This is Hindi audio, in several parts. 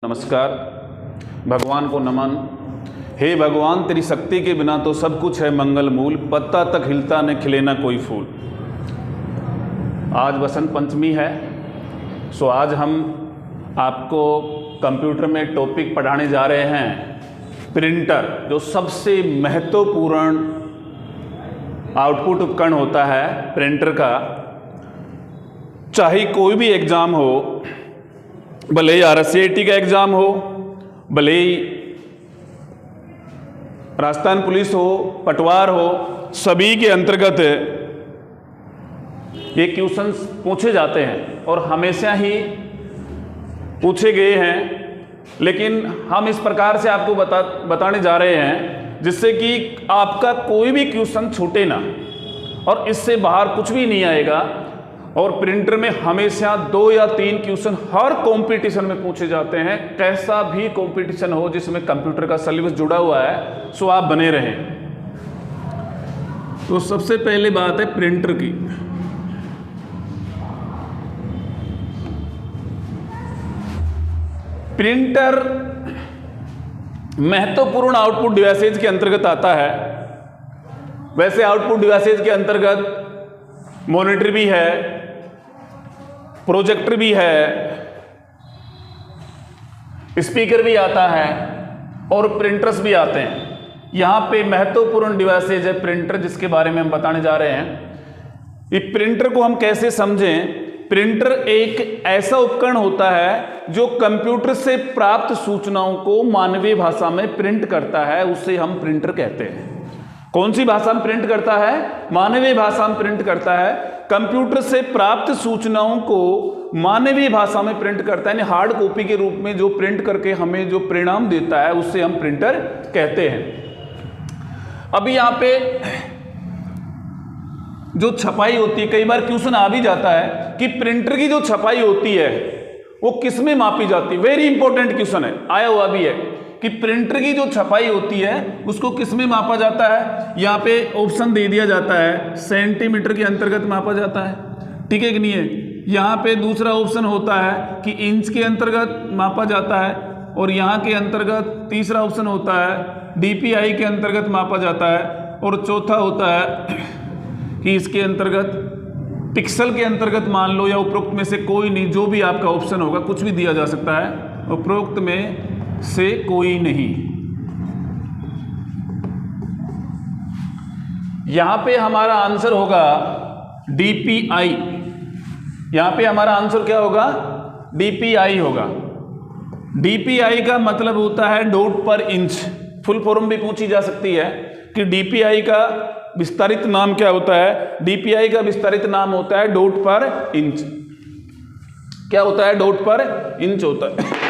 नमस्कार। भगवान को नमन। हे भगवान, तेरी शक्ति के बिना तो सब कुछ है मंगल मूल, पत्ता तक हिलता न खिले ना कोई फूल। आज वसंत पंचमी है, सो आज हम आपको कंप्यूटर में टॉपिक पढ़ाने जा रहे हैं प्रिंटर, जो सबसे महत्वपूर्ण आउटपुट उपकरण होता है प्रिंटर का। चाहे कोई भी एग्ज़ाम हो, भले ही RSCET का एग्ज़ाम हो, भले ही राजस्थान पुलिस हो, पटवार हो, सभी के अंतर्गत ये क्वेश्चंस पूछे जाते हैं और हमेशा ही पूछे गए हैं। लेकिन हम इस प्रकार से आपको बताने जा रहे हैं जिससे कि आपका कोई भी क्वेश्चन छूटे ना, और इससे बाहर कुछ भी नहीं आएगा। और प्रिंटर में हमेशा 2 या 3 क्वेश्चन हर कंपटीशन में पूछे जाते हैं। कैसा भी कंपटीशन हो जिसमें कंप्यूटर का सिलेबस जुड़ा हुआ है, सो आप बने रहें। तो सबसे पहले बात है प्रिंटर की। प्रिंटर महत्वपूर्ण आउटपुट डिवाइसेज के अंतर्गत आता है। वैसे आउटपुट डिवाइसेज के अंतर्गत मॉनिटर भी है, प्रोजेक्टर भी है, स्पीकर भी आता है और प्रिंटर्स भी आते हैं। यहाँ पे महत्वपूर्ण डिवाइसेज है प्रिंटर, जिसके बारे में हम बताने जा रहे हैं। ये प्रिंटर को हम कैसे समझें? प्रिंटर एक ऐसा उपकरण होता है जो कंप्यूटर से प्राप्त सूचनाओं को मानवीय भाषा में प्रिंट करता है, उसे हम प्रिंटर कहते हैं। कौन सी भाषा में प्रिंट करता है? मानवीय भाषा में प्रिंट करता है। कंप्यूटर से प्राप्त सूचनाओं को मानवीय भाषा में प्रिंट करता है, यानी हार्ड कॉपी के रूप में जो प्रिंट करके हमें जो परिणाम देता है उससे हम प्रिंटर कहते हैं। अभी यहाँ पे जो छपाई होती है, कई बार क्वेश्चन आ भी जाता है कि प्रिंटर की जो छपाई होती है वो किस में मापी जाती है। वेरी इंपॉर्टेंट क्वेश्चन है, आया हुआ भी है कि प्रिंटर की जो छपाई होती है उसको किस में मापा जाता है। यहाँ पे ऑप्शन दे दिया जाता है, सेंटीमीटर के अंतर्गत मापा जाता है, ठीक है कि नहीं है। यहाँ पे दूसरा ऑप्शन होता है कि इंच के अंतर्गत मापा जाता है, और यहाँ के अंतर्गत तीसरा ऑप्शन होता है DPI के अंतर्गत मापा जाता है, और चौथा होता है कि इसके अंतर्गत पिक्सल के अंतर्गत मान लो, या उपरोक्त में से कोई नहीं। जो भी आपका ऑप्शन होगा, कुछ भी दिया जा सकता है, उपरोक्त में से कोई नहीं। यहां पे हमारा आंसर होगा DPI। यहां पे हमारा आंसर क्या होगा? DPI होगा। DPI का मतलब होता है डॉट पर इंच। फुल फॉर्म भी पूछी जा सकती है कि DPI का विस्तारित नाम क्या होता है। DPI का विस्तारित नाम होता है डॉट पर इंच। क्या होता है? डॉट पर इंच होता है।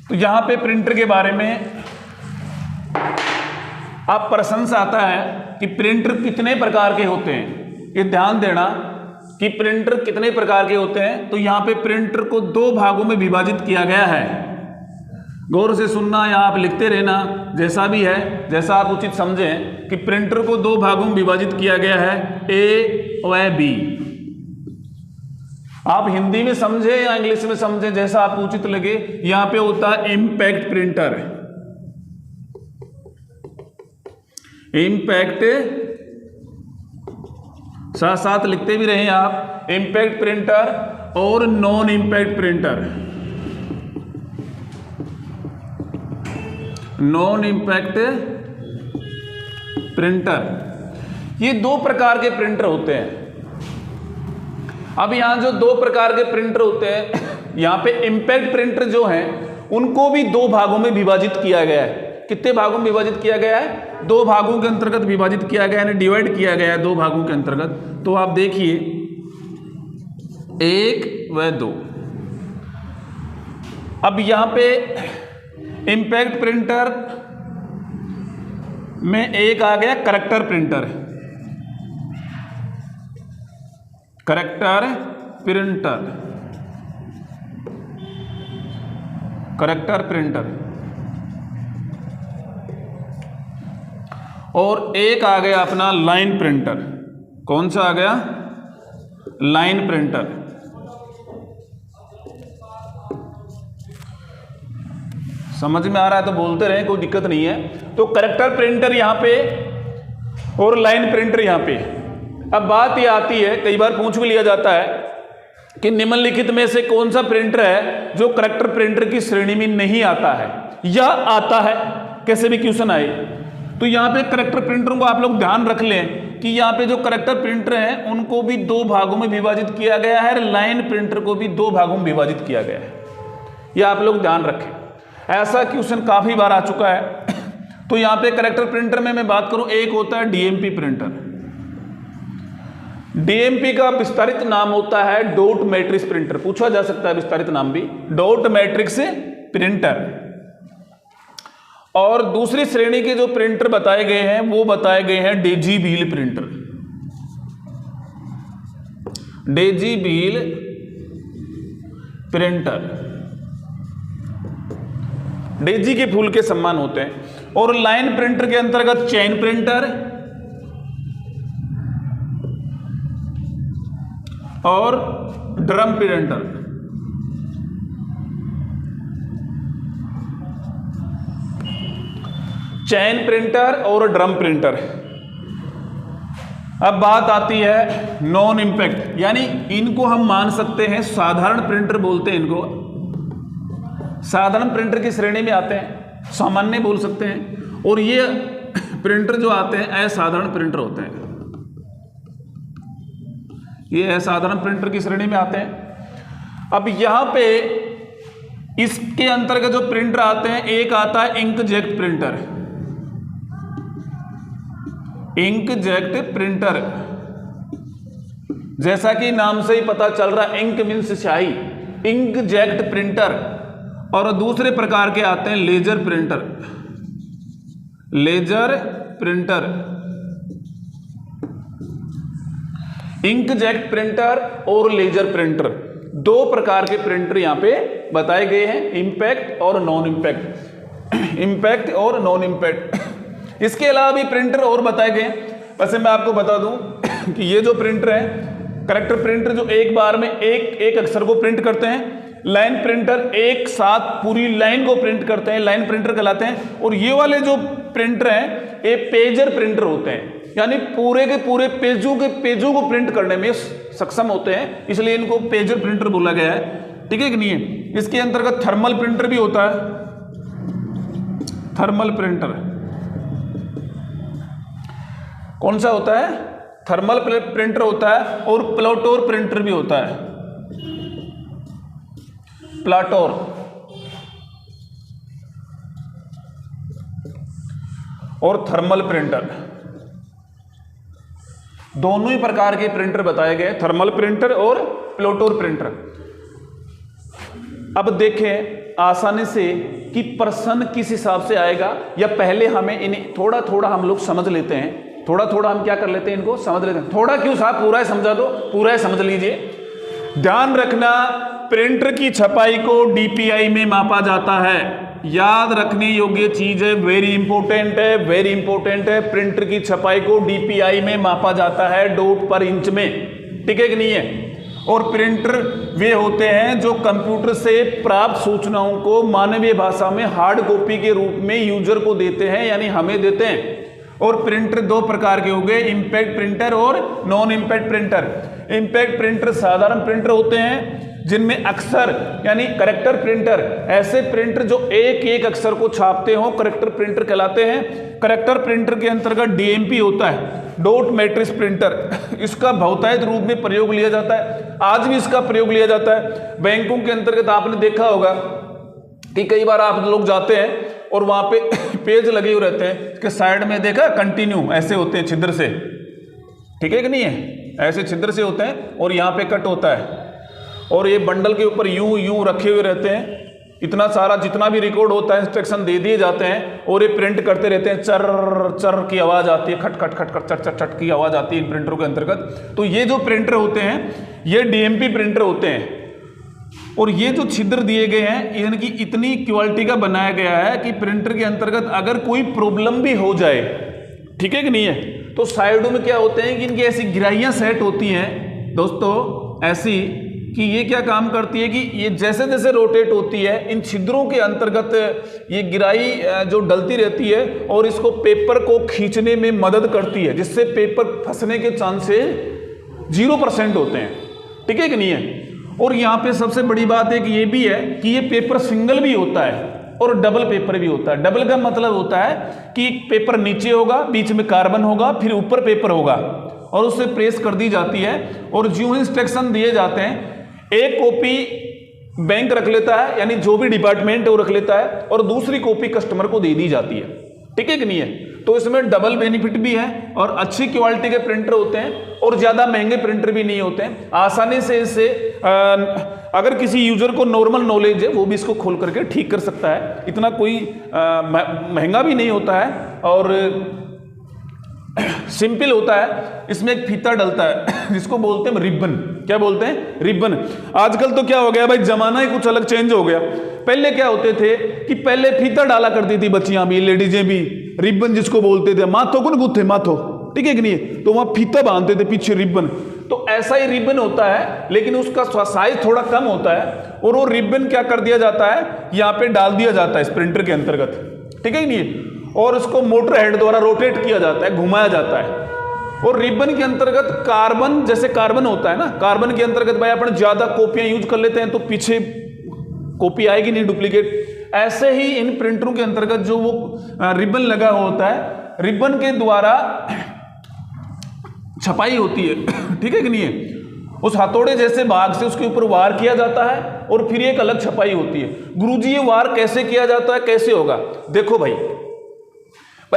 तो यहां पे प्रिंटर के बारे में आप प्रश्न आता है कि प्रिंटर कितने प्रकार के होते हैं। ये ध्यान देना कि प्रिंटर कितने प्रकार के होते हैं। तो यहां पे प्रिंटर को 2 भागों में विभाजित किया गया है। गौर से सुनना या आप लिखते रहना, जैसा भी है, जैसा आप उचित समझें कि प्रिंटर को 2 भागों में विभाजित किया गया है, A व B। आप हिंदी में समझे या इंग्लिश में समझे, जैसा आप उचित लगे। यहां पे होता है इंपैक्ट प्रिंटर, इंपैक्ट, साथ साथ लिखते भी रहे आप, इंपैक्ट प्रिंटर और non impact printer. Non impact printer, ये 2 प्रकार के प्रिंटर होते हैं। अब यहां जो 2 प्रकार के प्रिंटर होते हैं, यहां पे इंपैक्ट प्रिंटर जो हैं उनको भी 2 भागों में विभाजित किया गया है। कितने भागों में विभाजित किया गया है? 2 भागों के अंतर्गत विभाजित किया गया है, यानी डिवाइड किया गया है 2 भागों के अंतर्गत। तो आप देखिए 1 व 2। अब यहां पे इंपैक्ट प्रिंटर में एक आ गया character printer. Character printer, character printer, और एक आ गया अपना लाइन प्रिंटर। कौन सा आ गया? Line printer. समझ में आ रहा है तो बोलते रहें, कोई दिक्कत नहीं है। तो करेक्टर प्रिंटर यहाँ पे और लाइन प्रिंटर यहाँ पे। अब बात ये आती है, कई बार पूछ भी लिया जाता है कि निम्नलिखित में से कौन सा प्रिंटर है जो करेक्टर प्रिंटर की श्रेणी में नहीं आता है या आता है, कैसे भी क्वेश्चन आए। तो यहाँ पे करेक्टर प्रिंटरों को आप लोग ध्यान रख लें कि यहाँ पे जो करेक्टर प्रिंटर हैं उनको भी 2 भागों में विभाजित किया गया है, लाइन प्रिंटर को भी 2 भागों में विभाजित किया गया है। यह आप लोग ध्यान रखें, ऐसा क्वेश्चन काफी बार आ चुका है। तो यहाँ पे करेक्टर प्रिंटर में मैं बात करूं, एक होता है डीएमपी प्रिंटर। डीएमपी का विस्तारित नाम होता है डॉट मैट्रिक्स प्रिंटर, पूछा जा सकता है विस्तारित नाम भी, डॉट मैट्रिक्स प्रिंटर। और दूसरी श्रेणी के जो प्रिंटर बताए गए हैं वो बताए गए हैं Daisy wheel printer. Daisy wheel printer Daisy के फूल के समान होते हैं। और लाइन प्रिंटर के अंतर्गत चेन प्रिंटर और ड्रम प्रिंटर। चेन प्रिंटर और ड्रम प्रिंटर। अब बात आती है नॉन इंपैक्ट, यानी इनको हम मान सकते हैं साधारण प्रिंटर बोलते हैं इनको, साधारण प्रिंटर की श्रेणी में आते हैं, सामान्य बोल सकते हैं। और ये प्रिंटर जो आते हैं असाधारण प्रिंटर होते हैं, ये असाधारण प्रिंटर की श्रेणी में आते हैं। अब यहां पे इसके अंतर्गत जो प्रिंटर आते हैं, एक आता है इंकजेट प्रिंटर। इंकजेट प्रिंटर, जैसा कि नाम से ही पता चल रहा है, इंक मीन्स स्याही, इंकजेट प्रिंटर। और दूसरे प्रकार के आते हैं laser printer. Laser printer, inkjet printer और लेजर प्रिंटर, 2 प्रकार के प्रिंटर यहां पे बताए गए हैं, इंपैक्ट और नॉन इंपैक्ट। इंपैक्ट और नॉन इंपैक्ट। इसके अलावा भी प्रिंटर और बताए गए हैं। वैसे मैं आपको बता दूं कि ये जो प्रिंटर है, करेक्टर प्रिंटर जो एक बार में एक अक्षर को प्रिंट करते हैं, लाइन प्रिंटर एक साथ पूरी लाइन को प्रिंट करते हैं, लाइन प्रिंटर कहलाते हैं। और ये वाले जो प्रिंटर हैं ये पेजर प्रिंटर होते हैं, यानी पूरे के पूरे पेजों को प्रिंट करने में सक्षम होते हैं, इसलिए इनको पेजर प्रिंटर बोला गया है। ठीक है कि नहीं है। इसके अंतर्गत थर्मल प्रिंटर भी होता है, थर्मल प्रिंटर। कौन सा होता है? थर्मल प्रिंटर होता है। और प्लाटोर प्रिंटर भी होता है, प्लाटोर। और थर्मल प्रिंटर, दोनों ही प्रकार के प्रिंटर बताए गए, थर्मल प्रिंटर और प्लाटोर प्रिंटर। अब देखें आसानी से कि प्रश्न किस हिसाब से आएगा, या पहले हमें इन्हें थोड़ा थोड़ा हम लोग समझ लेते हैं, थोड़ा थोड़ा हम क्या कर लेते हैं, इनको समझ लेते हैं। थोड़ा क्यों साहब, पूरा ही समझा दो, पूरा ही समझ लीजिए। ध्यान रखना, प्रिंटर की छपाई को डीपीआई में मापा जाता है, याद रखने योग्य चीज है, वेरी इंपॉर्टेंट है, वेरी इंपॉर्टेंट है। प्रिंटर की छपाई को डीपीआई में मापा जाता है, डॉट पर इंच में। ठीक है कि नहीं है। और प्रिंटर वे होते हैं जो कंप्यूटर से प्राप्त सूचनाओं को मानवीय भाषा में हार्ड कॉपी के रूप में यूजर को देते हैं, यानी हमें देते हैं। और प्रिंटर 2 प्रकार के हो गए, इंपैक्ट प्रिंटर और non impact printer. Impact printer साधारण प्रिंटर होते हैं जिनमें अक्षर यानी करेक्टर प्रिंटर, ऐसे प्रिंटर जो एक एक अक्षर को छापते हो, करेक्टर प्रिंटर कहलाते हैं। करेक्टर प्रिंटर के अंतर्गत डीएमपी होता है, डॉट मैट्रिक्स प्रिंटर। इसका बहुतायत रूप में प्रयोग लिया जाता है, आज भी इसका प्रयोग लिया जाता है। बैंकों के अंतर्गत आपने देखा होगा कि कई बार आप लोग जाते हैं और वहां पे पेज लगे हुए रहते हैं, इसके साइड में देखा कंटिन्यू ऐसे होते हैं छिद्र से। ठीक है कि नहीं है, ऐसे छिद्र से होते हैं और यहाँ पे कट होता है, और ये बंडल के ऊपर यूं रखे हुए रहते हैं। इतना सारा जितना भी रिकॉर्ड होता है इंस्ट्रक्शन दे दिए जाते हैं, और ये प्रिंट करते रहते हैं। चर चर की आवाज आती है, खट खट खट खट चट चट चट की आवाज आती है इन प्रिंटरों के अंतर्गत। तो ये जो प्रिंटर होते हैं ये डीएमपी प्रिंटर होते हैं। और ये जो छिद्र दिए गए हैं इनकी इतनी क्वालिटी का बनाया गया है कि प्रिंटर के अंतर्गत अगर कोई प्रॉब्लम भी हो जाए, ठीक है कि नहीं है, तो साइडों में क्या होते हैं कि इनकी ऐसी गिराइयां सेट होती हैं दोस्तों, ऐसी कि ये क्या काम करती है कि ये जैसे जैसे रोटेट होती है इन छिद्रों के अंतर्गत ये गिराई जो डलती रहती है और इसको पेपर को खींचने में मदद करती है, जिससे पेपर फंसने के चांसेस 0% होते हैं। ठीक है कि नहीं है। और यहाँ पे सबसे बड़ी बात एक ये भी है कि ये पेपर सिंगल भी होता है और डबल पेपर भी होता है। डबल का मतलब होता है कि पेपर नीचे होगा, बीच में कार्बन होगा, फिर ऊपर पेपर होगा और उससे प्रेस कर दी जाती है और जो इंस्ट्रक्शन दिए जाते हैं एक कॉपी बैंक रख लेता है, यानी जो भी डिपार्टमेंट है वो रख लेता है, और दूसरी कॉपी कस्टमर को दे दी जाती है। ठीक है कि नहीं है। तो इसमें डबल बेनिफिट भी है और अच्छी क्वालिटी के प्रिंटर होते हैं और ज्यादा महंगे प्रिंटर भी नहीं होते हैं। आसानी से इससे अगर किसी यूजर को नॉर्मल नॉलेज है वो भी इसको खोल करके ठीक कर सकता है। इतना कोई महंगा भी नहीं होता है और सिंपल होता है। इसमें एक फीता डलता है जिसको बोलते हैं रिबन। क्या बोलते हैं? रिबन। आजकल तो क्या हो गया भाई, जमाना ही कुछ अलग चेंज हो गया। पहले क्या होते थे कि पहले फीता डाला करती थी बच्चियां भी, लेडीजें भी, रिबन जिसको बोलते थे, माथो को गुत्थे माथो। ठीक है कि नहीं, तो वहां फीता बांधते थे पीछे रिबन। तो ऐसा ही रिबन होता है लेकिन उसका साइज थोड़ा कम होता है और वो रिबन क्या कर दिया जाता है, यहां पे डाल दिया जाता है इस प्रिंटर के अंतर्गत। ठीक है कि नहीं, और उसको मोटर हेड द्वारा रोटेट किया जाता है, घुमाया जाता है। और रिबन के अंतर्गत कार्बन, जैसे कार्बन होता है ना, कार्बन के अंतर्गत भाई अपन ज्यादा कॉपियां यूज कर लेते हैं तो पीछे कॉपी आएगी नहीं, डुप्लीकेट। ऐसे ही इन प्रिंटरों के अंतर्गत जो वो रिबन लगा होता है, रिबन के द्वारा छपाई होती है। ठीक है कि नहीं है, उस हथौड़े जैसे भाग से उसके ऊपर वार किया जाता है और फिर एक अलग छपाई होती है। गुरुजी ये वार कैसे किया जाता है, कैसे होगा? देखो भाई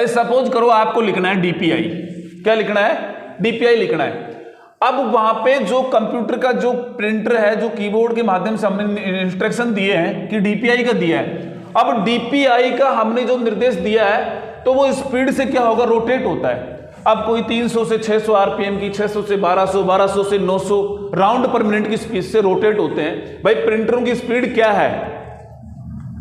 सपोज करो आपको लिखना है डीपीआई। क्या लिखना है? डीपीआई लिखना है। अब वहां पे जो कंप्यूटर का जो प्रिंटर है, जो कीबोर्ड के माध्यम से हमने इंस्ट्रक्शन दिए हैं कि डीपीआई का दिया है, अब डीपीआई का हमने जो निर्देश दिया है तो वो स्पीड से क्या होगा, रोटेट होता है। अब कोई 300 से 600 आरपीएम की, 600 से 1200, 1200 से 900 राउंड पर मिनट की स्पीड से रोटेट होते हैं। भाई प्रिंटरों की स्पीड क्या है,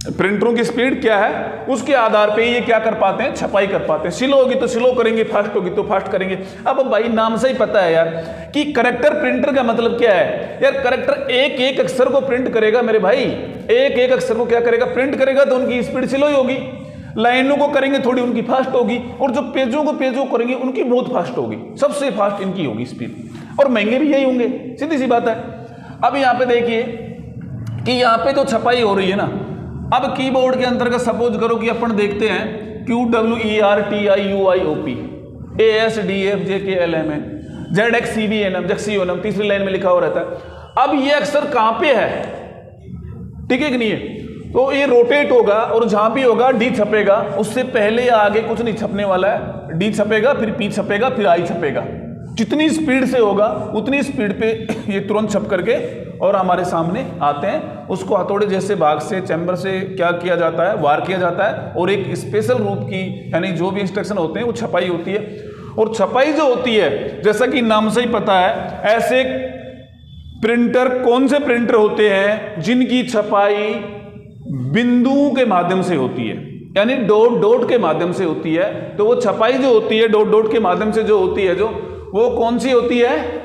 प्रिंटरों की स्पीड क्या है, उसके आधार पे ये क्या कर पाते हैं, छपाई कर पाते हैं। स्लो होगी तो स्लो करेंगे, फास्ट होगी तो फास्ट करेंगे। अब भाई नाम से ही पता है यार कि करेक्टर प्रिंटर का मतलब क्या है यार, करेक्टर एक एक अक्षर को प्रिंट करेगा मेरे भाई, एक एक अक्षर को क्या करेगा, प्रिंट करेगा। तो उनकी स्पीड स्लो ही होगी। लाइनों को करेंगे थोड़ी, उनकी फास्ट होगी, और जो पेजों को पेजों करेंगे उनकी बहुत फास्ट होगी। सबसे फास्ट इनकी होगी स्पीड, और महंगे भी यही होंगे, सीधी सी बात है। अब यहाँ पे देखिए कि यहाँ पे जो छपाई हो रही है ना, अब कीबोर्ड के अंतर्गत सपोज करो कि अपन देखते हैं QWERTIUIOP ASDFJKLMN ZXCBNM JXCONM, तीसरी लाइन में लिखा हुआ रहता है। अब ये अक्षर कहां पे है, ठीक है कि नहीं है, तो ये रोटेट होगा और जहां भी होगा डी छपेगा, उससे पहले या आगे कुछ नहीं छपने वाला है। डी छपेगा, फिर पी छपेगा, फिर आई छपेगा। जितनी स्पीड से होगा उतनी स्पीड पे ये तुरंत छप करके और हमारे सामने आते हैं। उसको हथौड़े जैसे भाग से, चैम्बर से क्या किया जाता है, वार किया जाता है, और एक स्पेशल रूप की, यानी जो भी इंस्ट्रक्शन होते हैं वो छपाई होती है। और छपाई जो होती है, जैसा कि नाम से ही पता है, ऐसे प्रिंटर, कौन से प्रिंटर होते हैं जिनकी छपाई बिंदुओं के माध्यम से होती है, यानी डॉट डॉट के माध्यम से होती है। तो वो छपाई जो होती है डॉट डॉट के माध्यम से जो होती है, जो वो कौन सी होती है,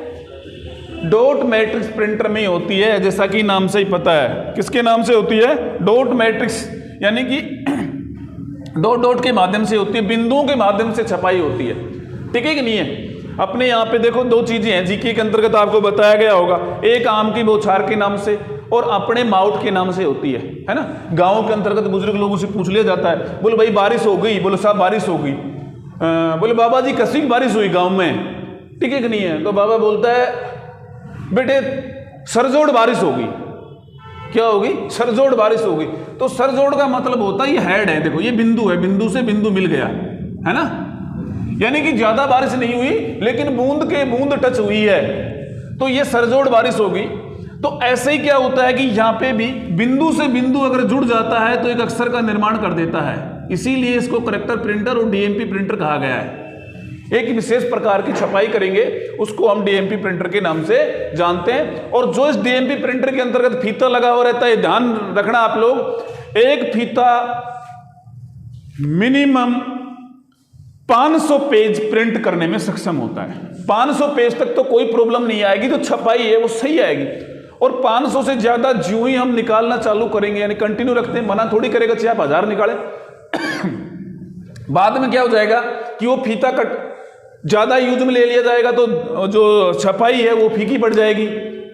डॉट मैट्रिक्स प्रिंटर में होती है। जैसा कि नाम से ही पता है, किसके नाम से होती है, डॉट मैट्रिक्स, यानी कि डॉट डॉट के माध्यम से होती है, बिंदुओं के माध्यम से छपाई होती है। ठीक है कि नहीं है। अपने यहाँ पे देखो दो चीजें हैं, जीके के अंतर्गत आपको बताया गया होगा, एक आम की बौछार के नाम से और अपने माउट के नाम से होती है ना। गाँव के अंतर्गत बुजुर्ग लोगों से पूछ लिया जाता है, बोले भाई बारिश हो गई, बोले साहब बारिश हो गई, बोले बाबा जी कैसी बारिश हुई गाँव में, ठीक है कि नहीं है। तो बाबा बोलता है बेटे सरजोड़ बारिश होगी। क्या होगी, सरजोड़ बारिश होगी। तो सरजोड़ का मतलब होता है ये हेड है, देखो ये बिंदु है, बिंदु से बिंदु मिल गया है ना, यानी कि ज्यादा बारिश नहीं हुई लेकिन बूंद के बूंद टच हुई है, तो ये सरजोड़ बारिश होगी। तो ऐसे ही क्या होता है कि यहां पे भी बिंदु से बिंदु अगर जुड़ जाता है तो एक अक्षर का निर्माण कर देता है, इसीलिए इसको करेक्टर प्रिंटर और डीएमपी प्रिंटर कहा गया है। एक विशेष प्रकार की छपाई करेंगे उसको हम डीएमपी प्रिंटर के नाम से जानते हैं। और जो इस डीएमपी प्रिंटर के अंतर्गत फीता लगा हुआ रहता है, ध्यान रखना आप लोग, एक फीता मिनिमम 500 पेज प्रिंट करने में सक्षम होता है। 500 पेज तक तो कोई प्रॉब्लम नहीं आएगी, तो छपाई है वो सही आएगी। और 500 से ज्यादा ज्यों ही हम निकालना चालू करेंगे, यानी कंटिन्यू रखते हैं, मना थोड़ी करेगा चाहे आप 1000 निकाले। बाद में क्या हो जाएगा कि वो फीता कट ज्यादा यूज में ले लिया जाएगा तो जो छपाई है वो फीकी पड़ जाएगी,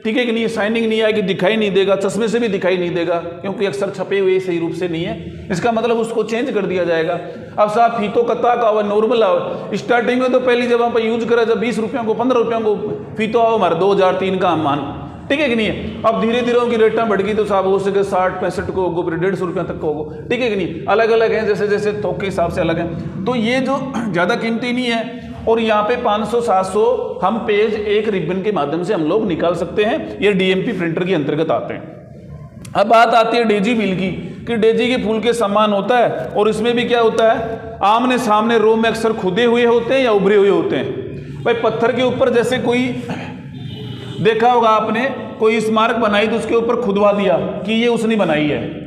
ठीक है कि नहीं, शाइनिंग नहीं आएगी, दिखाई नहीं देगा, चश्मे से भी दिखाई नहीं देगा क्योंकि अक्सर छपे हुए सही रूप से नहीं है। इसका मतलब उसको चेंज कर दिया जाएगा। अब साहब फीतो कत्ता का हुआ नॉर्मल आओ, स्टार्टिंग में तो पहली जब हम यूज करा जब 20 रुपयों को 15 रुपयों को फीतो आओ हमारे 2003 का हम मान, ठीक है कि नहीं है। अब धीरे धीरे उनकी रेटा बढ़ गई तो साहब हो सके 60-65 को होगो, फिर 150 रुपया तक को होगो, ठीक है कि नहीं, अलग अलग है, जैसे जैसे थोक के हिसाब से अलग है। तो ये जो ज़्यादा कीमती नहीं है। और यहाँ पे 500-700 हम पेज एक रिबन के माध्यम से हम लोग निकाल सकते हैं, ये डीएमपी प्रिंटर के अंतर्गत आते हैं। अब बात आती है डेजी बिल की, कि डेजी के फूल के समान होता है और इसमें भी क्या होता है, आमने सामने रो में अक्सर खुदे हुए होते हैं या उभरे हुए होते हैं। भाई पत्थर के ऊपर जैसे कोई देखा होगा आपने, कोई स्मारक बनाई तो उसके ऊपर खुदवा दिया कि ये उसने बनाई है,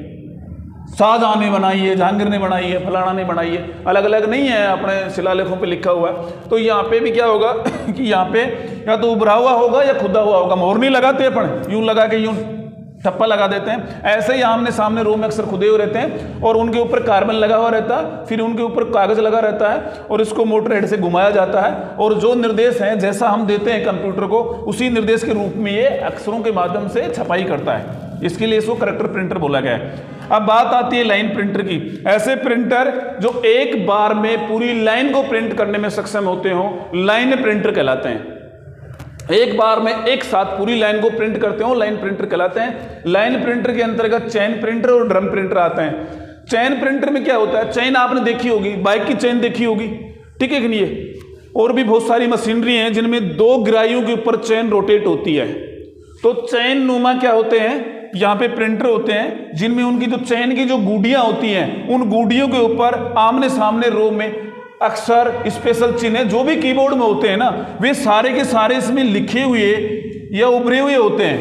शाहजहां ने बनाई है, जहांगीर ने बनाई है, फलाना ने बनाई है, अलग अलग नहीं है, अपने शिलालेखों पे लिखा हुआ है। तो यहाँ पे भी क्या होगा कि यहाँ पे या तो उभरा हुआ होगा या खुदा हुआ होगा। मोहर नहीं लगाते अपन, यूं लगा के यूं ठप्पा लगा देते हैं, ऐसे ही आमने सामने रो में अक्सर खुदे हुए रहते हैं और उनके ऊपर कार्बन लगा हुआ रहता है, फिर उनके ऊपर कागज लगा रहता है और इसको मोटर हेड से घुमाया जाता है और जो निर्देश हैं जैसा हम देते हैं कंप्यूटर को उसी निर्देश के रूप में ये अक्षरों के माध्यम से छपाई करता है। इसके लिए इसको करेक्टर प्रिंटर बोला गया है। अब बात आती है लाइन प्रिंटर की। ऐसे प्रिंटर जो एक बार में पूरी लाइन को प्रिंट करने में सक्षम होते हो लाइन प्रिंटर कहलाते हैं। एक बार में एक साथ पूरी लाइन को प्रिंट करते हो लाइन प्रिंटर कहलाते हैं। लाइन प्रिंटर के अंतर्गत चेन प्रिंटर और ड्रम प्रिंटर आते हैं। चेन प्रिंटर में क्या होता है, चेन आपने देखी होगी, बाइक की चेन देखी होगी, ठीक है कि नहीं है, और भी बहुत सारी मशीनरी हैं जिनमें 2 गिराइयों के ऊपर चेन रोटेट होती है। तो चेन नुमा क्या होते हैं, यहाँ पे प्रिंटर होते हैं जिनमें उनकी जो चेन की जो गुड़ियां होती हैं उन गुड़ियों के ऊपर आमने सामने रो में अक्षर स्पेशल चिन्ह जो भी कीबोर्ड में होते हैं ना, वे सारे के सारे इसमें लिखे हुए या उभरे हुए होते हैं,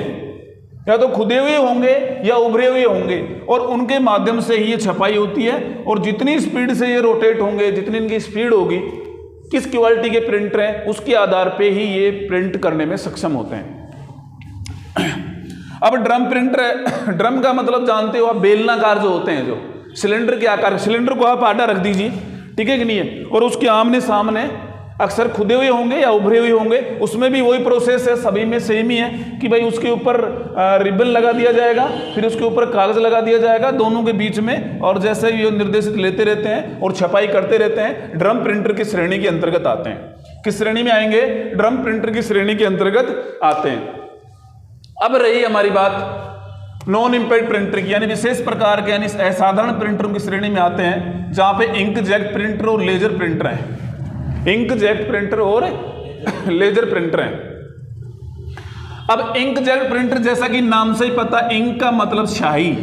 या तो खुदे हुए होंगे या उभरे हुए होंगे और उनके माध्यम से ही ये छपाई होती है। और जितनी स्पीड से ये रोटेट होंगे, जितनी इनकी स्पीड होगी, किस क्वालिटी के प्रिंटर हैं उसके आधार पे ही ये प्रिंट करने में सक्षम होते हैं। अब ड्रम प्रिंटर है, ड्रम का मतलब जानते हो आप, बेलनाकार जो होते हैं, जो सिलेंडर के आकार, सिलेंडर को आप आधा रख दीजिए, ठीक है कि नहीं है, और उसके आमने सामने अक्सर खुदे हुए होंगे या उभरे हुए होंगे, उसमें भी वही प्रोसेस है, सभी में सेम ही है कि भाई उसके ऊपर रिबन लगा दिया जाएगा, फिर उसके ऊपर कागज लगा दिया जाएगा दोनों के बीच में, और जैसे ये निर्देशित लेते रहते हैं और छपाई करते रहते हैं। ड्रम प्रिंटर की श्रेणी के अंतर्गत आते हैं। किस श्रेणी में आएंगे, ड्रम प्रिंटर की श्रेणी के अंतर्गत आते हैं। अब रही हमारी बात नॉन इंपैक्ट प्रिंटर की, यानी विशेष प्रकार के यानी असाधारण प्रिंटरों की श्रेणी में आते हैं, जहां पे इंकजेट प्रिंटर और लेजर प्रिंटर हैं। इंकजेट प्रिंटर और लेजर प्रिंटर हैं। अब इंकजेट प्रिंटर जैसा कि नाम से ही पता, इंक का मतलब स्याही,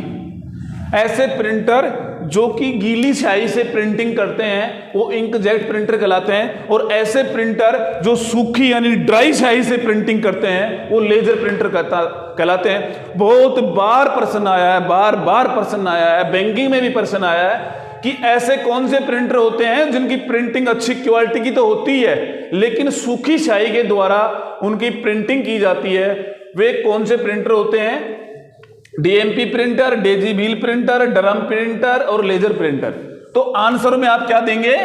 ऐसे प्रिंटर जो कि गीली स्याही से प्रिंटिंग करते हैं वो इंकजेट प्रिंटर कहलाते हैं, और ऐसे प्रिंटर जो सूखी यानी ड्राई स्याही से प्रिंटिंग करते हैं वो लेजर प्रिंटर कहलाते हैं। बहुत बार प्रश्न आया है, बार बार प्रश्न आया है, बैंकिंग में भी प्रश्न आया है कि ऐसे कौन से प्रिंटर होते हैं जिनकी प्रिंटिंग अच्छी क्वालिटी की तो होती है लेकिन सूखी स्याही के द्वारा उनकी प्रिंटिंग की जाती है, वे कौन से प्रिंटर होते हैं। DMP printer, Daisy bill printer, drum printer और लेजर प्रिंटर। तो आंसर में आप क्या देंगे,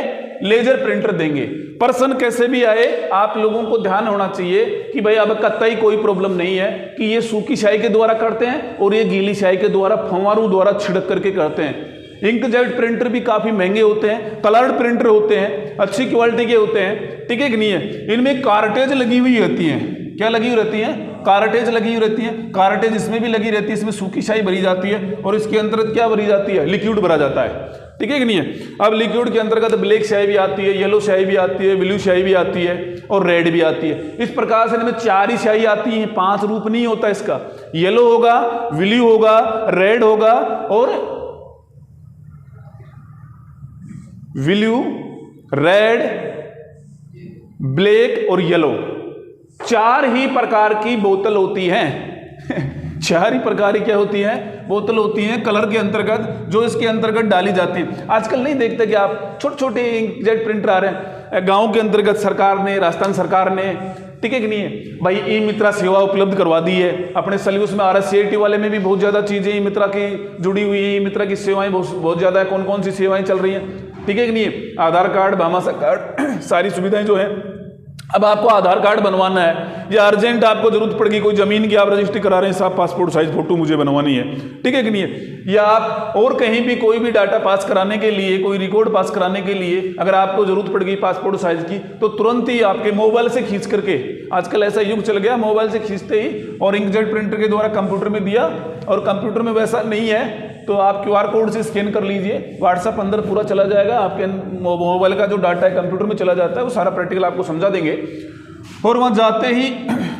लेजर प्रिंटर देंगे। प्रश्न कैसे भी आए आप लोगों को ध्यान होना चाहिए कि भाई अब कतई कोई प्रॉब्लम नहीं है कि ये सूखी स्याही के द्वारा करते हैं और ये गीली स्याही के द्वारा फंवारू द्वारा छिड़क करके करते हैं। इंकजेट प्रिंटर भी काफी महंगे होते हैं, कलर्ड प्रिंटर होते हैं, अच्छी क्वालिटी के होते हैं, ठीक है कि नहीं है। इनमें कार्टेज लगी हुई रहती है। क्या लगी हुई रहती है, कार्टेज लगी हुई रहती है। कार्टेज इसमें भी लगी रहती है, इसमें सूखी स्याही भरी जाती है और इसके अंतर्गत क्या भरी जाती है, लिक्विड भरा जाता है, ठीक है कि नहीं है। अब लिक्विड के अंतर्गत ब्लैक स्याही भी आती है, येलो स्याही भी आती है, ब्लू स्याही भी आती है और रेड भी आती है। इस प्रकार से इनमें 4 ही स्याही आती है, 5 रूप नहीं होता इसका। येलो होगा, ब्लू होगा, रेड होगा और ब्लू, रेड, ब्लैक और येलो, 4 ही प्रकार की बोतल होती हैं। 4 ही प्रकार की क्या होती है, बोतल होती हैं कलर के अंतर्गत, जो इसके अंतर्गत डाली जाती है। आजकल नहीं देखते कि आप छोटे छोटे इंकजेट प्रिंटर आ रहे हैं, गांव के अंतर्गत सरकार ने, राजस्थान सरकार ने ठीक है कि नहीं है भाई। ई मित्रा सेवा उपलब्ध करवा दी है अपने सल्यूस में। RSCAT वाले में भी बहुत ज़्यादा चीज़ें ई मित्रा की जुड़ी हुई है। ई मित्रा की सेवाएं बहुत ज़्यादा है। कौन कौन सी सेवाएं चल रही हैं, ठीक है कि नहीं है। आधार कार्ड, भामाशाह कार्ड, सारी सुविधाएं जो है। अब आपको आधार कार्ड बनवाना है या अर्जेंट आपको जरूरत पड़ेगी, कोई जमीन की आप रजिस्ट्री करा रहे हैं, साहब पासपोर्ट साइज फोटो मुझे बनवानी है, ठीक है कि नहीं है। या आप और कहीं भी कोई भी डाटा पास कराने के लिए, कोई रिकॉर्ड पास कराने के लिए अगर आपको जरूरत पड़ गई पासपोर्ट साइज की, तो तुरंत ही आपके मोबाइल से खींच करके, आजकल ऐसा युग चल गया, मोबाइल से खींचते ही और इंकजेट प्रिंटर के द्वारा कंप्यूटर में दिया, और कंप्यूटर में वैसा नहीं है तो आप QR कोड से स्कैन कर लीजिए, व्हाट्सएप अंदर पूरा चला जाएगा, आपके मोबाइल का जो डाटा है कंप्यूटर में चला जाता है, वो सारा प्रैक्टिकल आपको समझा देंगे। और वहाँ जाते ही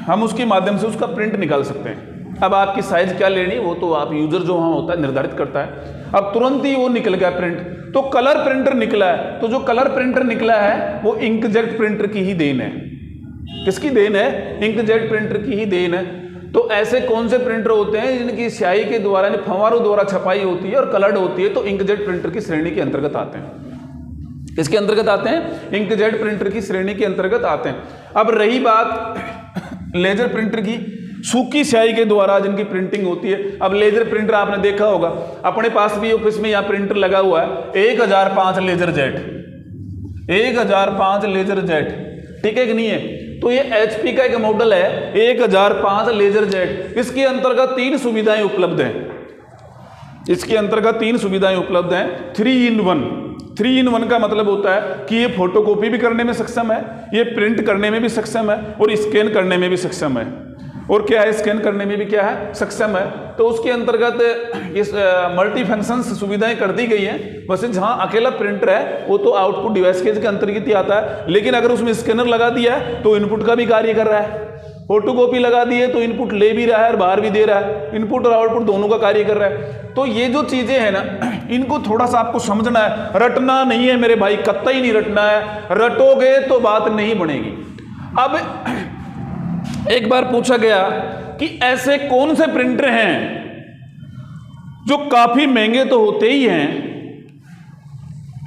हम उसके माध्यम से उसका प्रिंट निकाल सकते हैं। अब आपकी साइज क्या लेनी वो तो आप यूजर जो वहाँ होता है निर्धारित करता है। अब तुरंत ही वो निकल गया प्रिंट, तो कलर प्रिंटर निकला है। तो जो कलर प्रिंटर निकला है वो इंकजेट प्रिंटर की ही देन है। किसकी देन है? इंकजेट प्रिंटर की ही देन है। तो ऐसे कौन से प्रिंटर होते हैं जिनकी स्याही के द्वारा यानी फव्वारों द्वारा छपाई होती है और कलर्ड होती है, तो इंकजेट प्रिंटर की श्रेणी के अंतर्गत आते हैं। इसके अंतर्गत आते हैं, इंकजेट प्रिंटर की श्रेणी के अंतर्गत आते हैं। अब रही बात लेजर प्रिंटर की, सूखी स्याही के द्वारा जिनकी प्रिंटिंग होती है। अब लेजर प्रिंटर आपने देखा होगा, अपने पास भी ऑफिस में यहाँ प्रिंटर लगा हुआ है 1005 लेजर जेट, 1005 लेजर जेट, ठीक है कि नहीं है। तो ये HP का एक मॉडल है 1005 लेजर जेट। इसके अंतर्गत 3 सुविधाएं उपलब्ध हैं। इसके अंतर्गत 3 सुविधाएं उपलब्ध हैं। 3 in 1। 3 in 1 का मतलब होता है कि ये फोटोकॉपी भी करने में सक्षम है, ये प्रिंट करने में भी सक्षम है और स्कैन करने में भी सक्षम है। और क्या है, स्कैन करने में भी क्या है, सक्षम है। तो उसके अंतर्गत इस मल्टी फंक्शन सुविधाएं कर दी गई हैं। वैसे जहां अकेला प्रिंटर है वो तो आउटपुट डिवाइस के अंतर्गत ही आता है, लेकिन अगर उसमें स्कैनर लगा दिया है तो इनपुट का भी कार्य कर रहा है। फोटोकॉपी लगा दी है तो इनपुट ले भी रहा है और बाहर भी दे रहा है, इनपुट और आउटपुट दोनों का कार्य कर रहा है। तो ये जो चीजें हैं ना, इनको थोड़ा सा आपको समझना है, रटना नहीं है मेरे भाई, कतई नहीं रटना है। रटोगे तो बात नहीं बनेगी। अब एक बार पूछा गया कि ऐसे कौन से प्रिंटर हैं जो काफी महंगे तो होते ही हैं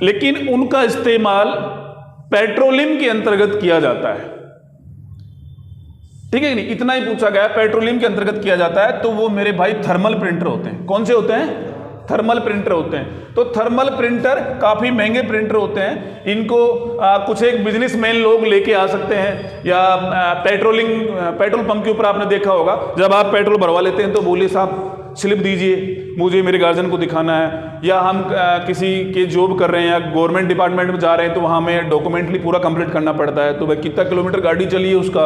लेकिन उनका इस्तेमाल पेट्रोलियम के अंतर्गत किया जाता है, ठीक है नहीं, इतना ही पूछा गया, पेट्रोलियम के अंतर्गत किया जाता है। तो वो मेरे भाई थर्मल प्रिंटर होते हैं। कौन से होते हैं? थर्मल प्रिंटर होते हैं। तो थर्मल प्रिंटर काफी महंगे प्रिंटर होते हैं। इनको कुछ एक बिजनेसमैन लोग लेके आ सकते हैं, या पेट्रोल पंप के ऊपर आपने देखा होगा, जब आप पेट्रोल भरवा लेते हैं तो बोलिए साहब स्लिप दीजिए, मुझे मेरे गार्जियन को दिखाना है। या हम किसी के जॉब कर रहे हैं या गवर्नमेंट डिपार्टमेंट में जा रहे हैं तो वहाँ हमें डॉक्यूमेंटली पूरा कंप्लीट करना पड़ता है। तो भाई कितना किलोमीटर गाड़ी चली है उसका,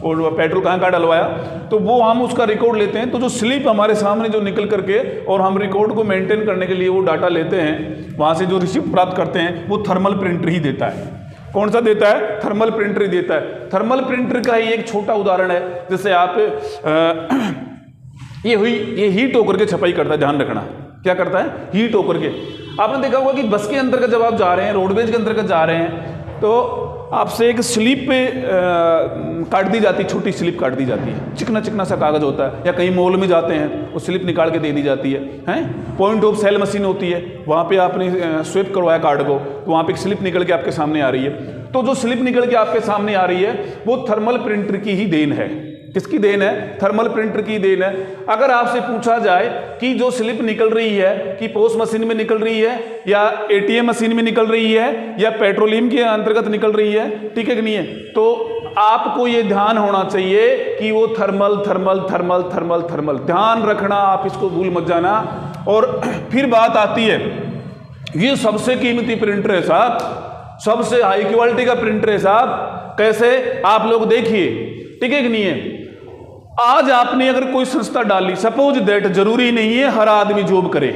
और पेट्रोल कहाँ कहाँ डलवाया, तो वो हम उसका रिकॉर्ड लेते हैं। तो जो स्लिप हमारे सामने जो निकल करके, और हम रिकॉर्ड को मेंटेन करने के लिए वो डाटा लेते हैं, वहाँ से जो रिसिप्ट प्राप्त करते हैं वो थर्मल प्रिंटर ही देता है। कौन सा देता है? थर्मल प्रिंटर ही देता है। थर्मल प्रिंटर का ही एक छोटा उदाहरण है, जैसे आप ये हीट होकर के छपाई करता है, ध्यान रखना, क्या करता है? हीट होकर के। आपने देखा होगा कि बस के अंतर्गत जब आप जा रहे हैं, रोडवेज के अंतर्गत जा रहे हैं, तो आपसे एक स्लिप पे काट दी जाती है, छोटी स्लिप काट दी जाती है, चिकना चिकना सा कागज होता है। या कहीं मॉल में जाते हैं वो स्लिप निकाल के दे दी जाती है। पॉइंट ऑफ सेल मशीन होती है, वहाँ पे आपने स्wipe करवाया कार्ड को, तो वहाँ पे एक स्लिप निकल के आपके सामने आ रही है। तो जो स्लिप निकल के आपके सामने आ रही है वो थर्मल प्रिंटर की ही देन है। किसकी देन है? थर्मल प्रिंटर की देन है। अगर आपसे पूछा जाए कि जो स्लिप निकल रही है कि पोस्ट मशीन में निकल रही है या ATM मशीन में निकल रही है या पेट्रोलियम के अंतर्गत निकल रही है, ठीक है कि नहीं है, तो आपको ये ध्यान होना चाहिए कि वो thermal thermal thermal thermal thermal, ध्यान रखना, आप इसको भूल मत जाना। और फिर बात आती है, ये सबसे कीमती प्रिंटर है साहब, सबसे हाई क्वालिटी का प्रिंटर है साहब। कैसे? आप लोग देखिए, ठीक है कि नहीं है। आज आपने अगर कोई संस्था डाली, सपोज दैट, जरूरी नहीं है हर आदमी जॉब करे,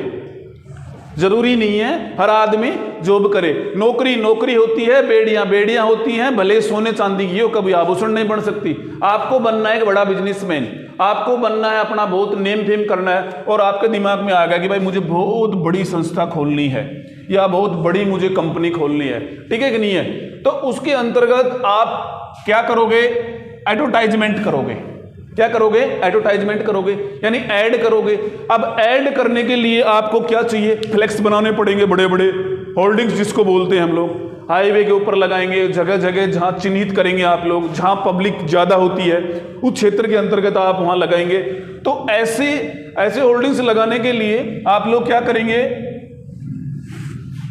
जरूरी नहीं है हर आदमी जॉब करे। नौकरी नौकरी होती है, बेड़ियां बेड़ियां होती हैं, भले सोने चांदी की हो, कभी आभूषण नहीं बन सकती। आपको बनना है एक बड़ा बिजनेसमैन, आपको बनना है, अपना बहुत नेम फेम करना है, और आपके दिमाग में आ गया कि भाई मुझे बहुत बड़ी संस्था खोलनी है या बहुत बड़ी मुझे कंपनी खोलनी है, ठीक है कि नहीं है। तो उसके अंतर्गत आप क्या करोगे? एडवर्टाइजमेंट करोगे। क्या करोगे? एडवर्टाइजमेंट करोगे, यानी ऐड करोगे। अब ऐड करने के लिए आपको क्या चाहिए? फ्लेक्स बनाने पड़ेंगे, बड़े बड़े होर्डिंग्स जिसको बोलते हैं हम लोग। हाईवे के ऊपर लगाएंगे, जगह जगह जहां चिन्हित करेंगे आप लोग, जहां पब्लिक ज्यादा होती है उस क्षेत्र के अंतर्गत आप वहां लगाएंगे। तो ऐसे होर्डिंग्स लगाने के लिए आप लोग क्या करेंगे,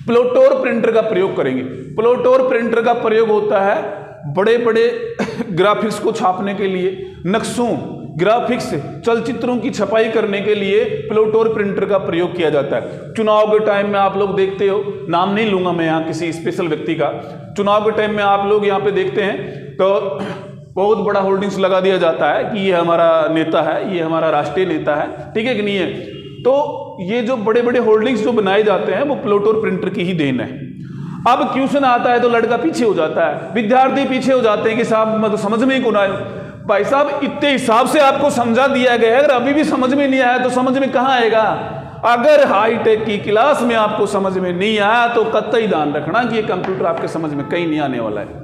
प्लोटोर प्रिंटर का प्रयोग करेंगे। प्लोटोर प्रिंटर का प्रयोग होता है बड़े बड़े ग्राफिक्स को छापने के लिए, नक्शों, ग्राफिक्स, चलचित्रों की छपाई करने के लिए प्लोटोर प्रिंटर का प्रयोग किया जाता है। चुनाव के टाइम में आप लोग देखते हो, नाम नहीं लूंगा मैं यहाँ किसी स्पेशल व्यक्ति का, चुनाव के टाइम में आप लोग यहाँ पे देखते हैं तो बहुत बड़ा होर्डिंग्स लगा दिया जाता है कि ये हमारा नेता है, ये हमारा राष्ट्रीय नेता है, ठीक है कि नहीं है। तो ये जो बड़े बड़े होर्डिंग्स जो बनाए जाते हैं वो प्लोटोर प्रिंटर की ही देन है। अब क्वेश्चन आता है तो लड़का पीछे हो जाता है, विद्यार्थी पीछे हो जाते हैं कि साहब मतलब समझ में ही कौन आए। भाई साहब इतने हिसाब से आपको समझा दिया गया है, अगर अभी भी समझ में नहीं आया तो समझ में कहाँ आएगा। अगर हाईटेक की क्लास में आपको समझ में नहीं आया तो कतई ध्यान रखना कि ये कंप्यूटर आपके समझ में कहीं नहीं आने वाला है।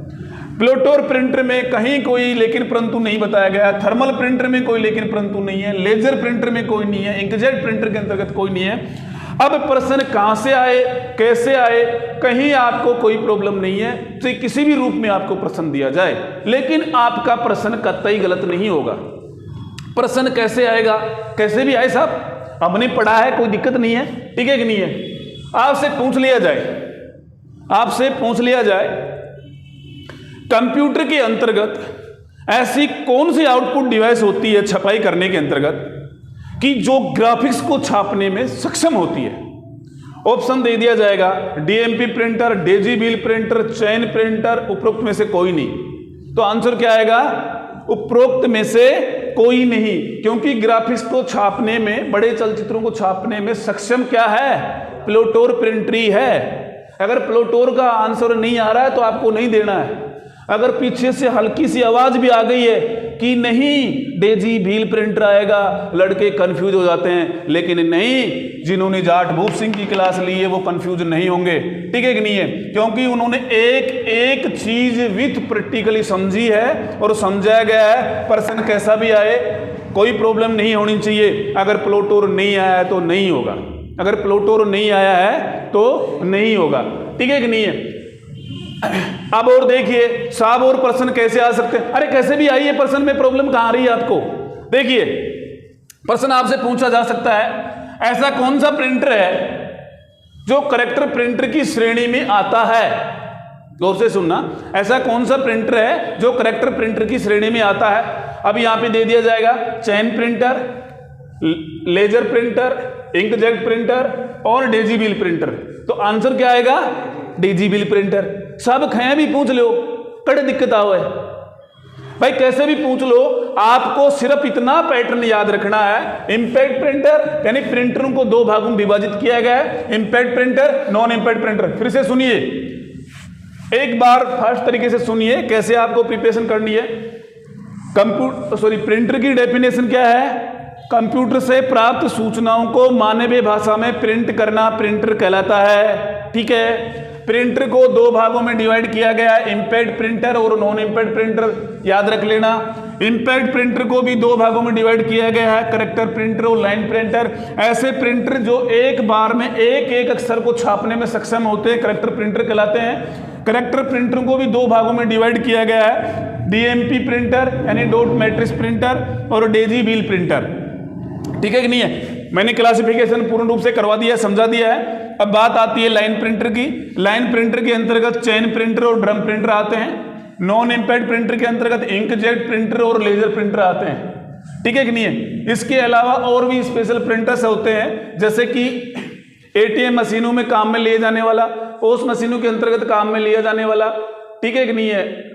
प्लोटोर प्रिंटर में कहीं कोई लेकिन परंतु नहीं बताया गया, थर्मल प्रिंटर में कोई लेकिन परंतु नहीं है, लेजर प्रिंटर में कोई नहीं है, इंकजेट प्रिंटर के अंतर्गत कोई नहीं है। अब प्रश्न कहां से आए, कैसे आए, कहीं आपको कोई प्रॉब्लम नहीं है, तो किसी भी रूप में आपको प्रश्न दिया जाए, लेकिन आपका प्रश्न कतई गलत नहीं होगा। प्रश्न कैसे आएगा, कैसे भी आए साहब, हमने पढ़ा है, कोई दिक्कत नहीं है, ठीक है कि नहीं है। आपसे पूछ लिया जाए, आपसे पूछ लिया जाए कंप्यूटर के अंतर्गत ऐसी कौन सी आउटपुट डिवाइस होती है छपाई करने के अंतर्गत कि जो ग्राफिक्स को छापने में सक्षम होती है। ऑप्शन दे दिया जाएगा, DMP printer, daisy wheel printer, chain printer, उपरोक्त में से कोई नहीं। तो आंसर क्या आएगा, उपरोक्त में से कोई नहीं, क्योंकि ग्राफिक्स को छापने में, बड़े चलचित्रों को छापने में सक्षम क्या है, प्लोटोर प्रिंटर ही है। अगर प्लोटोर का आंसर नहीं आ रहा है तो आपको नहीं देना है। अगर पीछे से हल्की सी आवाज भी आ गई है कि नहीं डेजी व्हील प्रिंटर आएगा, लड़के कंफ्यूज हो जाते हैं, लेकिन नहीं, जिन्होंने जाट भूप सिंह की क्लास ली है वो कंफ्यूज नहीं होंगे, ठीक है कि नहीं है, क्योंकि उन्होंने एक एक चीज विथ प्रैक्टिकली समझी है और समझाया गया है। प्रश्न कैसा भी आए कोई प्रॉब्लम नहीं होनी चाहिए। अगर प्लोटोर नहीं आया है तो नहीं होगा, अगर प्लोटोर नहीं आया है तो नहीं होगा, ठीक है कि नहीं है। अब और देखिए साहब, और प्रश्न कैसे आ सकते हैं, अरे कैसे भी आइए, प्रश्न में प्रॉब्लम कहां आ रही है आपको। देखिए प्रश्न आपसे पूछा जा सकता है, ऐसा कौन सा प्रिंटर है जो करेक्टर प्रिंटर की श्रेणी में आता है। गौर से सुनना, ऐसा कौन सा प्रिंटर है जो करेक्टर प्रिंटर की श्रेणी में आता है। अब यहां पे दे दिया जाएगा chain printer, laser printer, inkjet printer और डेजी व्हील प्रिंटर। तो आंसर क्या आएगा, डेजी व्हील प्रिंटर। सब खया भी पूछ लो, कड़े दिक्कत आओ है भाई, कैसे भी पूछ लो, आपको सिर्फ इतना पैटर्न याद रखना है। इंपैक्ट प्रिंटर यानी प्रिंटरों को दो भागों में विभाजित किया गया है, impact printer, non impact printer. फिर से सुनिए, एक बार फास्ट तरीके से सुनिए कैसे आपको प्रिपरेशन करनी है। प्रिंटर की डेफिनेशन क्या है, कंप्यूटर से प्राप्त सूचनाओं को मानवीय भाषा में प्रिंट करना प्रिंटर कहलाता है, ठीक है। प्रिंटर को दो भागों में डिवाइड किया गया है, इंपैक्ट प्रिंटर और नॉन इंपैक्ट प्रिंटर, याद रख लेना। इंपैक्ट प्रिंटर को भी दो भागों में डिवाइड किया गया है, करेक्टर प्रिंटर और लाइन प्रिंटर। ऐसे प्रिंटर जो एक बार में एक एक अक्षर को छापने में सक्षम होते हैं करेक्टर प्रिंटर कहलाते हैं। करेक्टर प्रिंटर को भी दो भागों में डिवाइड किया गया है, डीएमपी प्रिंटर यानी डॉट मैट्रिक्स प्रिंटर और डेजी व्हील प्रिंटर, ठीक है कि नहीं है। मैंने क्लासिफिकेशन पूर्ण रूप से करवा दिया है, समझा दिया है। अब बात आती है लाइन प्रिंटर की। लाइन प्रिंटर के अंतर्गत चैन प्रिंटर और ड्रम प्रिंटर आते हैं। नॉन इंपैक्ट प्रिंटर के अंतर्गत इंकजेट प्रिंटर और लेजर प्रिंटर आते हैं, ठीक है कि नहीं है। इसके अलावा और भी स्पेशल प्रिंटर्स होते हैं, जैसे कि एटीएम मशीनों में काम में लिए जाने वाला, ओस मशीनों के अंतर्गत काम में लिया जाने वाला, ठीक है कि नहीं है।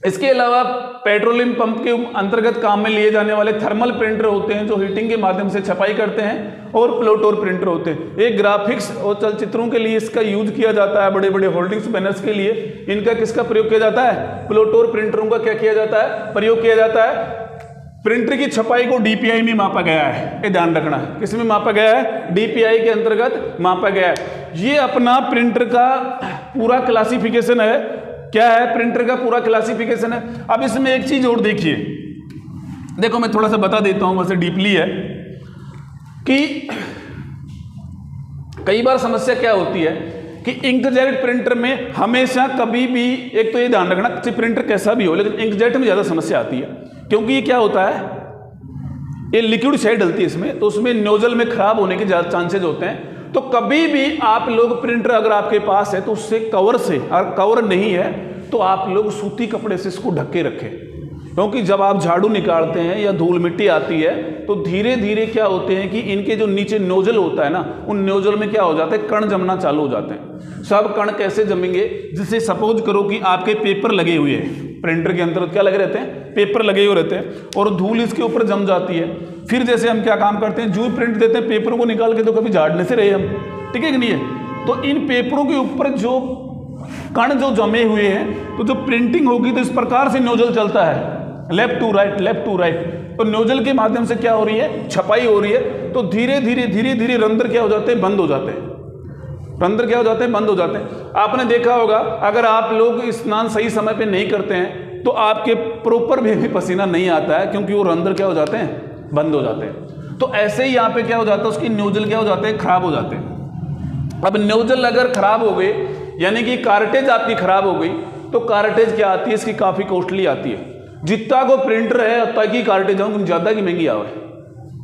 इसके अलावा पेट्रोलियम पंप के अंतर्गत काम में लिए जाने वाले थर्मल प्रिंटर होते हैं जो हीटिंग के माध्यम से छपाई करते हैं, और प्लोटोर प्रिंटर होते हैं। एक ग्राफिक्स और चलचित्रों के लिए इसका यूज किया जाता है, बड़े बड़े होल्डिंग्स बैनर्स के लिए इनका किसका प्रयोग किया जाता है, प्लोटोर प्रिंटरों का क्या किया जाता है, प्रयोग किया जाता है। प्रिंटर की छपाई को डीपीआई में मापा गया है, ये ध्यान रखना। किस में मापा गया है, डीपीआई के अंतर्गत मापा गया है। ये अपना प्रिंटर का पूरा क्लासिफिकेशन है। क्या है, प्रिंटर का पूरा क्लासिफिकेशन है। अब इसमें एक चीज और देखिए, देखो मैं थोड़ा सा बता देता हूं, वैसे डीपली है कि कई बार समस्या क्या होती है कि इंकजेट प्रिंटर में हमेशा कभी भी, एक तो ये ध्यान रखना कि प्रिंटर कैसा भी हो, लेकिन इंकजेट में ज़्यादा समस्या आती है, क्योंकि ये क्या होता है, ये लिक्विड शेड डलती है इसमें, तो उसमें नोजल में खराब होने के ज़्यादा चांसेज होते हैं। तो कभी भी आप लोग प्रिंटर अगर आपके पास है तो उससे कवर से, अगर कवर नहीं है तो आप लोग सूती कपड़े से इसको ढक के रखें, क्योंकि जब आप झाड़ू निकालते हैं या धूल मिट्टी आती है तो धीरे धीरे क्या होते हैं कि इनके जो नीचे नोजल होता है ना, उन नोजल में क्या हो जाता है, कण जमना चालू हो जाते हैं। सब कण कैसे जमेंगे, जिससे सपोज करो कि आपके पेपर लगे हुए हैं, प्रिंटर के अंदर क्या लगे रहते हैं, पेपर लगे हुए रहते हैं, और धूल इसके ऊपर जम जाती है। फिर जैसे हम क्या काम करते हैं, जो प्रिंट देते हैं पेपर को निकाल के तो कभी झाड़ने से रहे हम, ठीक है कि नहीं है। तो इन पेपरों के ऊपर जो कण जो जमे हुए हैं, तो जो प्रिंटिंग होगी तो इस प्रकार से नोजल चलता है, left to right, left to right. तो नोजल के माध्यम से क्या हो रही है, छपाई हो रही है। तो धीरे धीरे धीरे धीरे रंध्र क्या हो जाते हैं, बंद हो जाते हैं, रंध्र क्या हो जाते हैं, बंद हो जाते हैं। आपने देखा होगा अगर आप लोग स्नान सही समय पे नहीं करते हैं तो आपके प्रॉपर वे में पसीना नहीं आता है, क्योंकि वो रंध्र क्या हो जाते हैं, बंद हो जाते हैं। तो ऐसे ही यहाँ पे क्या हो जाता है, उसकी नोजल क्या हो जाते हैं, खराब हो जाते हैं। अब नोजल अगर खराब हो गए, यानी कि कार्टेज आपकी खराब हो गई, तो कार्टेज क्या आती है, इसकी काफ़ी कॉस्टली आती है। जितना को प्रिंटर है उतना की कार्टेज हम ज़्यादा की महंगी आवे,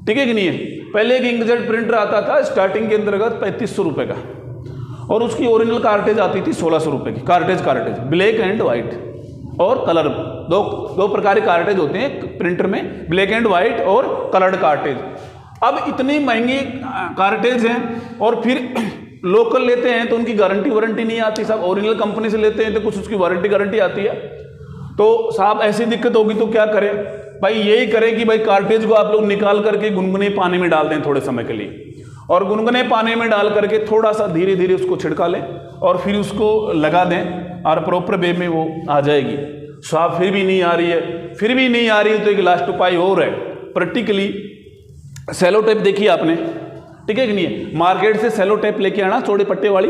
ठीक है कि नहीं है। पहले एक इंकजेट प्रिंटर आता था स्टार्टिंग के अंतर्गत 3500 रुपये का, और उसकी ओरिजिनल कार्टेज आती थी 1600 रुपये की। कार्टेज ब्लैक एंड वाइट और कलर, दो प्रकार के कार्टेज होते हैं प्रिंटर में, ब्लैक एंड वाइट और कलर्ड कार्टेज। अब इतनी महंगी कार्टेज हैं, और फिर लोकल लेते हैं तो उनकी गारंटी वारंटी नहीं आती साहब, ओरिजिनल कंपनी से लेते हैं तो कुछ उसकी वारंटी गारंटी आती है। तो साहब ऐसी दिक्कत होगी तो क्या करें भाई, यही करें कि भाई कार्टेज को आप लोग निकाल करके गुनगुने पानी में डाल दें थोड़े समय के लिए, और गुनगुने पानी में डाल करके थोड़ा सा धीरे धीरे उसको छिड़का लें और फिर उसको लगा दें, और प्रॉपर वे में वो आ जाएगी। साहब फिर भी नहीं आ रही है, फिर भी नहीं आ रही है, तो एक लास्ट उपाय और है, प्रैक्टिकली सेलो टेप देखिए आपने, ठीक है कि नहीं है। मार्केट से सेलो टेप लेके आना, चौड़े पट्टे वाली,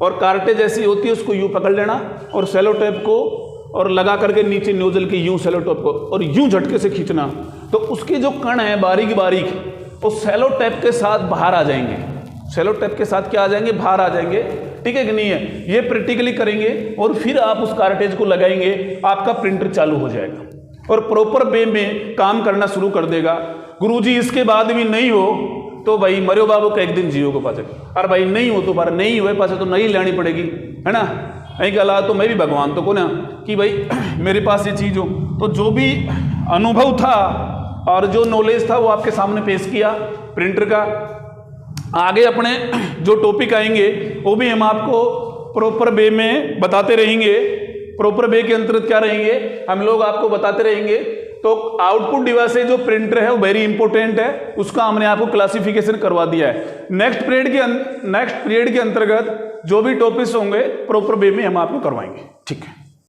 और कार्टेज ऐसी होती है उसको यूँ पकड़ लेना और सेलो टेप को और लगा करके नीचे नोजल के यूं सेलो टेप को और यूं झटके से खींचना, तो उसके जो कण हैं बारीक बारीक, वो सेलो टेप के साथ बाहर आ जाएंगे, सेलो टेप के साथ क्या आ जाएंगे, बाहर आ जाएंगे, ठीक है कि नहीं है। ये प्रैक्टिकली करेंगे और फिर आप उस कार्टेज को लगाएंगे, आपका प्रिंटर चालू हो जाएगा और प्रॉपर वे में काम करना शुरू कर देगा। गुरुजी इसके बाद भी नहीं हो तो भाई मरियो बाबू का एक दिन जियो को पाचे, और भाई नहीं हो तो बार नहीं हुए पाचे तो नहीं लेनी पड़ेगी, है ना। नहीं कहला तो मैं भी भगवान तो को ना कि भाई मेरे पास ये चीज़ हो। तो जो भी अनुभव था और जो नॉलेज था वो आपके सामने पेश किया प्रिंटर का। आगे अपने जो टॉपिक आएंगे वो भी हम आपको प्रॉपर वे में बताते रहेंगे, प्रॉपर वे के अंतर्गत क्या रहेंगे हम लोग आपको बताते रहेंगे। तो आउटपुट डिवाइस से जो प्रिंटर है वो वेरी इंपॉर्टेंट है, उसका हमने आपको क्लासिफिकेशन करवा दिया है। नेक्स्ट पीरियड के अंतर्गत जो भी टॉपिक्स होंगे प्रॉपर वे में हम आपको करवाएंगे, ठीक है।